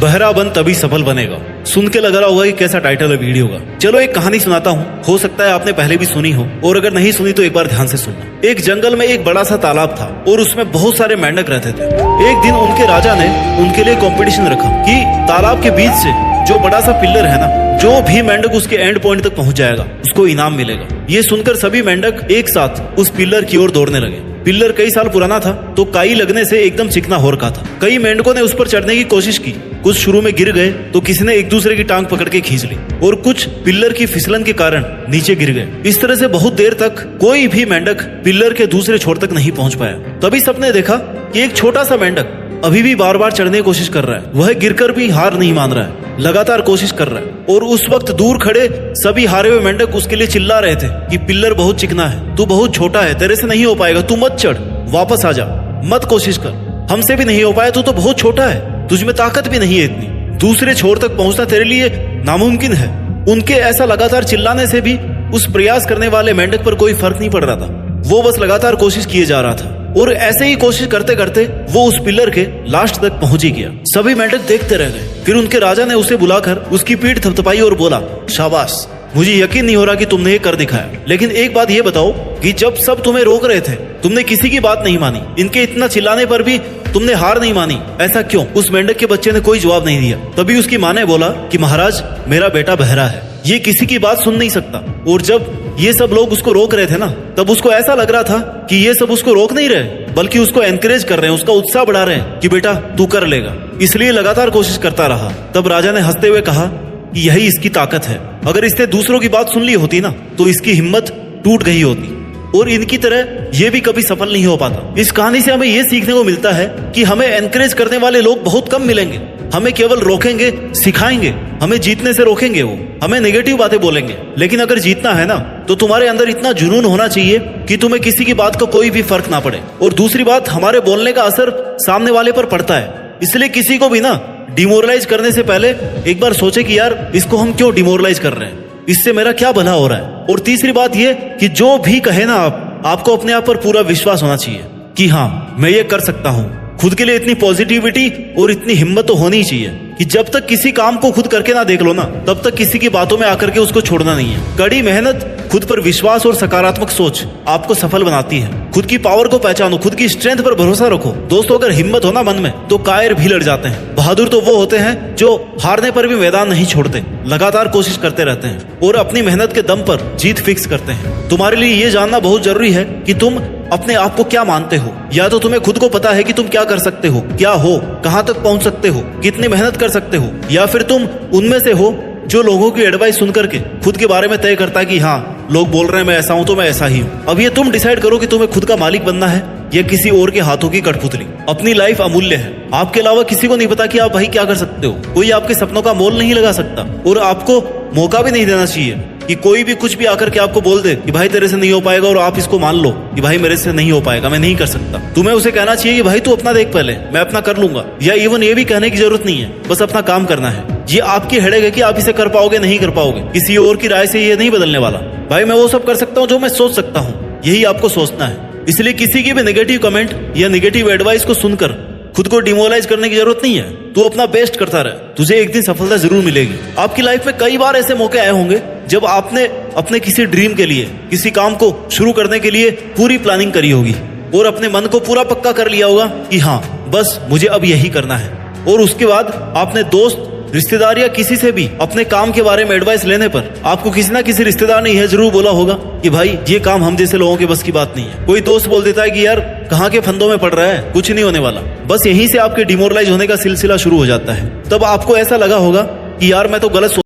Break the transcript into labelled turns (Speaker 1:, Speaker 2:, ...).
Speaker 1: बहरा बन तभी सफल बनेगा। सुन के लग रहा होगा कि कैसा टाइटल है वीडियो का। चलो एक कहानी सुनाता हूँ, हो सकता है आपने पहले भी सुनी हो, और अगर नहीं सुनी तो एक बार ध्यान से सुनना। एक जंगल में एक बड़ा सा तालाब था और उसमें बहुत सारे मेंढक रहते थे। एक दिन उनके राजा ने उनके लिए कंपटीशन रखा कि तालाब के बीच से जो बड़ा सा पिल्लर है ना, जो भी मेंढक उसके एंड पॉइंट तक पहुंच जाएगा उसको इनाम मिलेगा। ये सुनकर सभी मेंढक एक साथ उस पिल्लर की ओर दौड़ने लगे। पिल्लर कई साल पुराना था तो काई लगने से एकदम चिकना हो रखा था। कई मेंढकों ने उस पर चढ़ने की कोशिश की, कुछ शुरू में गिर गए तो किसी ने एक दूसरे की टांग पकड़ के खींच ली और कुछ पिल्लर की फिसलन के कारण नीचे गिर गए। इस तरह से बहुत देर तक कोई भी मेंढक पिल्लर के दूसरे छोर तक नहीं पहुंच पाया। तभी सबने देखा कि एक छोटा सा मेंढक अभी भी बार बार चढ़ने की कोशिश कर रहा है। वह गिरकर भी हार नहीं मान रहा है, लगातार कोशिश कर रहा है। और उस वक्त दूर खड़े सभी हारे हुए मेंढक उसके लिए चिल्ला रहे थे कि पिल्लर बहुत चिकना है, तू बहुत छोटा है, तेरे से नहीं हो पाएगा, तू मत चढ़, वापस आ जा, मत कोशिश कर, हमसे भी नहीं हो पाया, तू तो बहुत छोटा है, तुझमें ताकत भी नहीं है इतनी, दूसरे छोर तक पहुंचना तेरे लिए नामुमकिन है। उनके ऐसा लगातार चिल्लाने से भी उस प्रयास करने वाले मेंढक पर कोई फर्क नहीं पड़ रहा था। वो बस लगातार कोशिश किए जा रहा था और ऐसे ही कोशिश करते करते वो उस पिलर के लास्ट तक पहुंच ही गया। सभी मेंढक देखते रह गए। फिर उनके राजा ने उसे बुलाकर उसकी पीठ थपथपाई और बोला, शाबाश, मुझे यकीन नहीं हो रहा कि तुमने ये कर दिखाया। लेकिन एक बात ये बताओ कि जब सब तुम्हें रोक रहे थे तुमने किसी की बात नहीं मानी, इनके इतना चिल्लाने पर भी तुमने हार नहीं मानी, ऐसा क्यों? उस मेंढक के बच्चे ने कोई जवाब नहीं दिया। तभी उसकी माँ ने बोला कि महाराज, मेरा बेटा बहरा है, ये किसी की बात सुन नहीं सकता। और जब ये सब लोग उसको रोक रहे थे ना, तब उसको ऐसा लग रहा था कि ये सब उसको रोक नहीं रहे बल्कि उसको एनकरेज कर रहे हैं, उसका उत्साह बढ़ा रहे हैं कि बेटा तू कर लेगा। इसलिए लगातार कोशिश करता रहा। तब राजा ने हंसते हुए कहा कि यही इसकी ताकत है। अगर इसने दूसरों की बात सुन ली होती ना तो इसकी हिम्मत टूट गई होती और इनकी तरह ये भी कभी सफल नहीं हो पाता। इस कहानी से हमें ये सीखने को मिलता है कि हमें एनकरेज करने वाले लोग बहुत कम मिलेंगे। हमें केवल रोकेंगे, सिखाएंगे, हमें जीतने से रोकेंगे, वो हमें नेगेटिव बातें बोलेंगे। लेकिन अगर जीतना है ना तो तुम्हारे अंदर इतना जुनून होना चाहिए कि तुम्हें किसी की बात का कोई भी फर्क ना पड़े। और दूसरी बात, हमारे बोलने का असर सामने वाले पर पड़ता है, इसलिए किसी को भी ना डिमोरलाइज करने से पहले एक बार सोचे कि यार इसको हम क्यों डिमोरलाइज कर रहे हैं, इससे मेरा क्या भला हो रहा है। और तीसरी बात ये कि जो भी कहे ना आपको अपने आप पर पूरा विश्वास होना चाहिए कि हाँ मैं ये कर सकता हूँ। खुद के लिए इतनी पॉजिटिविटी और इतनी हिम्मत तो होनी चाहिए कि जब तक किसी काम को खुद करके ना देख लो ना, तब तक किसी की बातों में आकर के उसको छोड़ना नहीं है। कड़ी मेहनत, खुद पर विश्वास और सकारात्मक सोच आपको सफल बनाती है। खुद की पावर को पहचानो, खुद की स्ट्रेंथ पर भरोसा रखो। दोस्तों, अगर हिम्मत हो ना मन में तो कायर भी लड़ जाते हैं। बहादुर तो वो होते हैं जो हारने पर भी मैदान नहीं छोड़ते, लगातार कोशिश करते रहते हैं और अपनी मेहनत के दम पर जीत फिक्स करते हैं। तुम्हारे लिए ये जानना बहुत जरूरी है कि तुम अपने आप को क्या मानते हो। या तो तुम्हें खुद को पता है कि तुम क्या कर सकते हो, क्या हो, कहां तक पहुंच सकते हो, कितनी मेहनत कर सकते हो, या फिर तुम उनमें से हो जो लोगों की एडवाइस सुन करके खुद के बारे में तय करता है कि हाँ लोग बोल रहे हैं मैं ऐसा हूं तो मैं ऐसा ही हूं। अब ये तुम डिसाइड करो कि तुम्हें खुद का मालिक बनना है या किसी और के हाथों की कठपुतली। अपनी लाइफ अमूल्य है, आपके अलावा किसी को नहीं पता कि आप भाई क्या कर सकते हो। कोई आपके सपनों का मोल नहीं लगा सकता और आपको मौका भी नहीं देना चाहिए कि कोई भी कुछ भी आकर के आपको बोल दे कि भाई तेरे से नहीं हो पाएगा और आप इसको मान लो कि भाई मेरे से नहीं हो पाएगा, मैं नहीं कर सकता। तुम्हें उसे कहना चाहिए कि भाई तू अपना देख पहले, मैं अपना कर लूंगा। या इवन ये भी कहने की जरूरत नहीं है, बस अपना काम करना है। ये आपकी हेडेक है कि आप इसे कर पाओगे नहीं कर पाओगे, किसी और की राय से ये नहीं बदलने वाला। भाई मैं वो सब कर सकता हूँ जो मैं सोच सकता हूँ, यही आपको सोचना है। इसलिए किसी की भी नेगेटिव कमेंट या नेगेटिव एडवाइस को सुनकर खुद को डिमोरलाइज करने की जरूरत नहीं है। तू अपना बेस्ट करता रहे, तुझे एक दिन सफलता जरूर मिलेगी। आपकी लाइफ में कई बार ऐसे मौके आए होंगे जब आपने अपने किसी ड्रीम के लिए, किसी काम को शुरू करने के लिए पूरी प्लानिंग करी होगी और अपने मन को पूरा पक्का कर लिया होगा कि हाँ बस मुझे अब यही करना है। और उसके बाद आपने दोस्त, रिश्तेदार या किसी से भी अपने काम के बारे में एडवाइस लेने पर आपको किसी ना किसी रिश्तेदार ने यह जरूर बोला होगा कि भाई ये काम हम जैसे लोगों के बस की बात नहीं है। कोई दोस्त बोल देता है कि यार कहाँ के फंदों में पड़ रहा है, कुछ नहीं होने वाला। बस यहीं से आपके डिमोरलाइज होने का सिलसिला शुरू हो जाता है। तब आपको ऐसा लगा होगा कि यार मैं तो गलत